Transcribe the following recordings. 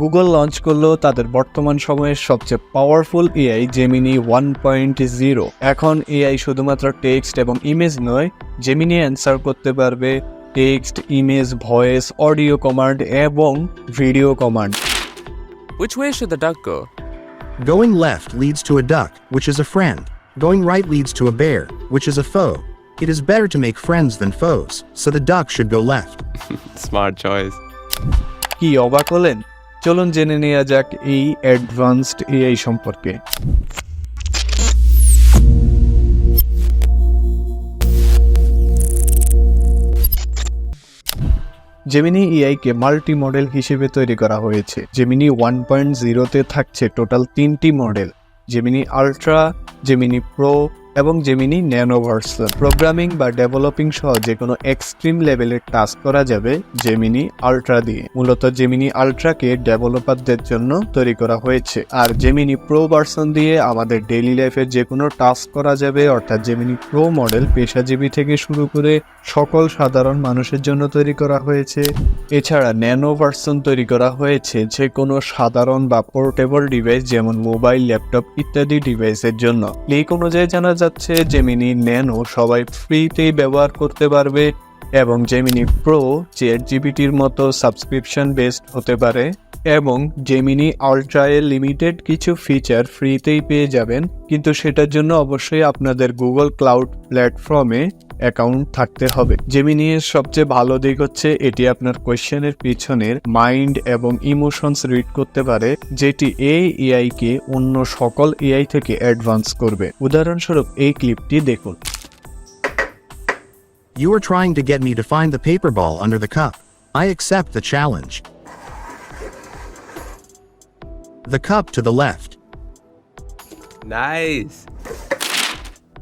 Google launch করলো তাদের বর্তমান সময়ের সবচেয়ে পাওয়ারফুল এআই জেমিনি 1.0। এখন এআই শুধুমাত্র টেক্সট এবং ইমেজ নয়, জেমিনি অ্যান্সার করতে পারবে text, image, voice, audio command এবং video command. Which way should the duck go? Going left leads to a duck, which is a friend. Going right leads to a bear, which is a foe. It is better to make friends than foes, so the duck should go left. Smart choice. কি অবাক হলেন? চলুন জেনে নেওয়া যাক এই advanced AI সম্পর্কে। Gemini এআইকে multi model হিসেবে তৈরি করা হয়েছে। জেমিনি 1.0-তে থাকছে টোটাল 3টি model: Gemini ultra, Gemini pro এবং জেমিনি ন্যানো ভার্সন। প্রোগ্রামিং বা ডেভেলপিং সহ যে কোনো এক্সট্রিম লেভেলের টাস্ক করা যাবে জেমিনি আল্ট্রা দিয়ে। মূলত জেমিনি আল্ট্রাকে ডেভেলপারদের জন্য তৈরি করা হয়েছে, আর জেমিনি প্রো ভার্সন দিয়ে আমাদের ডেইলি লাইফে যে কোনো টাস্ক করা যাবে। অর্থাৎ জেমিনি প্রো মডেল পেশাজীবী থেকে শুরু করে সকল সাধারণ মানুষের জন্য তৈরি করা হয়েছে। এছাড়া ন্যানো ভার্সন তৈরি করা হয়েছে যে কোনো সাধারণ বা পোর্টেবল ডিভাইস যেমন মোবাইল, ল্যাপটপ ইত্যাদি ডিভাইসের জন্য। লিক অনুযায়ী জানা যাচ্ছে জেমিনি ন্যানো সবাই ফ্রিতেই ব্যবহার করতে পারবে এবং জেমিনি প্রো চ্যাটজিপিটির মতো সাবস্ক্রিপশন বেসড হতে পারে, এবং জেমিনি আল্ট্রায় লিমিটেড কিছু ফিচার ফ্রিতেই পেয়ে যাবেন, কিন্তু সেটার জন্য অবশ্যই আপনাদের গুগল ক্লাউড প্ল্যাটফর্মে অ্যাকাউন্ট থাকতে হবে। জেমিনি এর সবচেয়ে ভালো দিক হচ্ছে এটি আপনার কোয়েশ্চেনের পিছনের মাইন্ড এবং ইমোশনস রিড করতে পারে, যেটি এই এআই কে অন্য সকল এআই থেকে অ্যাডভান্স করবে। উদাহরণস্বরূপ এই ক্লিপটি দেখুন। You are trying to get me to find the paper ball under the cup. I accept the challenge. The cup to the left. Nice.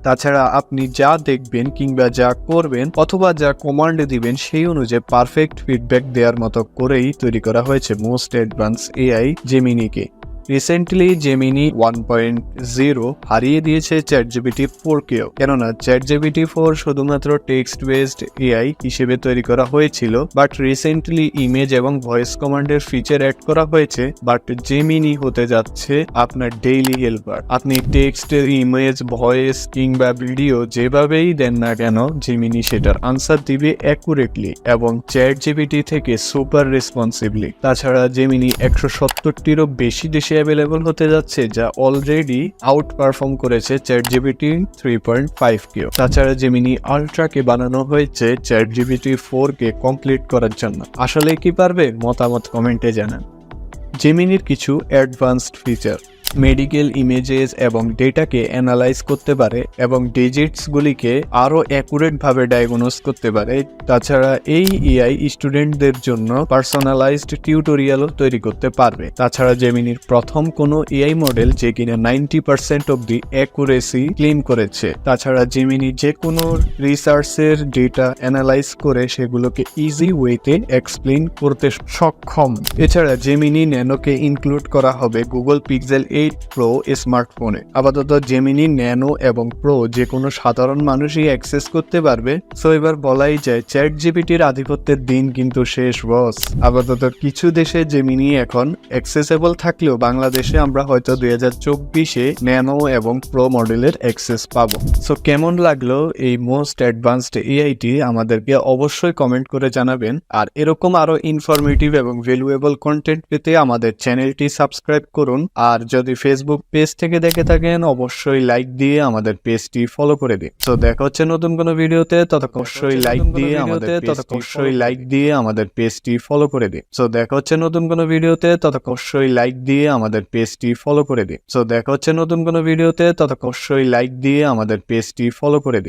তাছাড়া আপনি যা দেখবেন কিংবা যা করবেন অথবা যা কমান্ড দিবেন সেই অনুযায়ী পারফেক্ট ফিডব্যাক দেওয়ার মতো করেই তৈরি করা হয়েছে মোস্ট অ্যাডভান্স এআই জেমিনিকে। রিসেন্টলি জেমিনি 1.0 হারিয়ে দিয়েছে চ্যাটজিপিটি 4-কেও, কেননা চ্যাটজিপিটি 4 শুধুমাত্র টেক্সট বেসড এআই হিসেবে তৈরি করা হয়েছিল, বাট রিসেন্টলি ইমেজ এবং ভয়েস কমান্ডের ফিচার অ্যাড করা হয়েছে। বাট জেমিনি হতে যাচ্ছে আপনার ডেইলি হেল্পার। আপনি টেক্সট, ইমেজ, ভয়েস কিংবা ভিডিও যেভাবেই দেন না কেন জেমিনি সেটার আনসার দিবে অ্যাকুরেটলি এবং চ্যাটজিপিটি থেকে সুপার রেসপন্সিভলি। তাছাড়া জেমিনি 170টিরও বেশি দেশে অ্যাভেলেবল হতে যাচ্ছে, যা অলরেডি আউট পারফর্ম করেছে চ্যাটজিপিটি 3.5-কেও। তাছাড়া জেমিনি আল্ট্রাকে বানানো হয়েছে চ্যাটজিপিটি 4-কে কমপ্লিট করার জন্য। আসলে কি পারবে? মতামত কমেন্টে জানান। জেমিনির কিছু অ্যাডভান্সড ফিচার: মেডিকেল ইমেজেস এবং ডেটাকে অ্যানালাইজ করতে পারে এবং ডিজিটসগুলিকে আরও অ্যাকুরেটভাবে ডায়াগনোস করতে পারে। তাছাড়া এই এআই স্টুডেন্টদের জন্য পার্সোনালাইজড টিউটোরিয়ালও তৈরি করতে পারবে। তাছাড়া জেমিনির প্রথম কোনো এআই মডেল যে কিনা 90% অব্দি অ্যাকুরেসি ক্লেম করেছে। তাছাড়া জেমিনি যে কোনো রিসার্চের ডেটা অ্যানালাইজ করে সেগুলোকে ইজি ওয়েতে এক্সপ্লেন করতে সক্ষম। এছাড়া জেমিনি ন্যানোকে ইনক্লুড করা হবে গুগল পিক্সেল 8 প্রো স্মার্টফোনে। আপাতত জেমিনি ন্যানো এবং প্রো যে কোনো সাধারণ মানুষই অ্যাক্সেস করতে পারবে। সো এবার বলাই যায় চ্যাটজিপিটির আধিপত্যের দিন কিন্তু শেষ বস। আপাতত কিছু দেশে জেমিনি এখন অ্যাক্সেসেবল থাকলেও বাংলাদেশে আমরা হয়তো 2024-এ ন্যানো এবং প্রো মডেলের অ্যাক্সেস পাবো। সো কেমন লাগলো এই মোস্ট অ্যাডভান্সড এআইটি আমাদেরকে অবশ্যই কমেন্ট করে জানাবেন। আর এরকম আরো ইনফরমেটিভ এবং ভ্যালুয়েবল কন্টেন্ট পেতে আমাদের চ্যানেলটি সাবস্ক্রাইব করুন। আর যদি ফেসবুক পেজ থেকে দেখে থাকেন অবশ্যই লাইক দিয়ে আমাদের পেজটি ফলো করে দিন। তো দেখা হচ্ছে নতুন কোনো ভিডিওতে, ততক্ষণ অবশ্যই লাইক দিয়ে আমাদের পেজটি ফলো করে দিন। তো দেখা হচ্ছে নতুন কোনো ভিডিওতে, ততক্ষণ অবশ্যই লাইক দিয়ে আমাদের পেজটি ফলো করে দিন। তো দেখা হচ্ছে নতুন কোনো ভিডিওতে, ততক্ষণ অবশ্যই লাইক দিয়ে আমাদের পেজটি ফলো করে দিন।